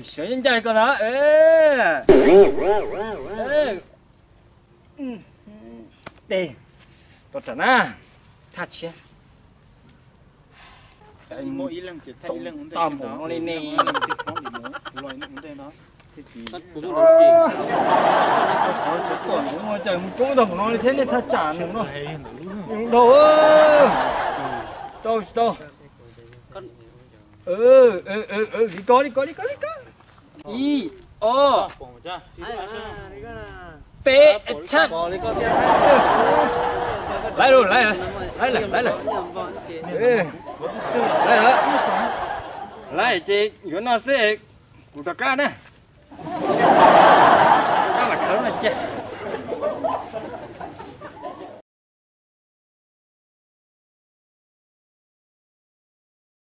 小人家干啥？đây, tốt thật na, thắt chứ. Mỗi ý lần chỉ thấy ý lần tao mổ nó lên này. Loài nó cũng đây đó. Chết tuần cũng ngồi trời cũng đồng nó thế nên thắt chả nữa nó. Đồ ơi. Đâu. Đi có. Ý, Bê, chắc. Lại rồi. Lại chị, nó sẽ của tất cả nè. Các là khớm là chết.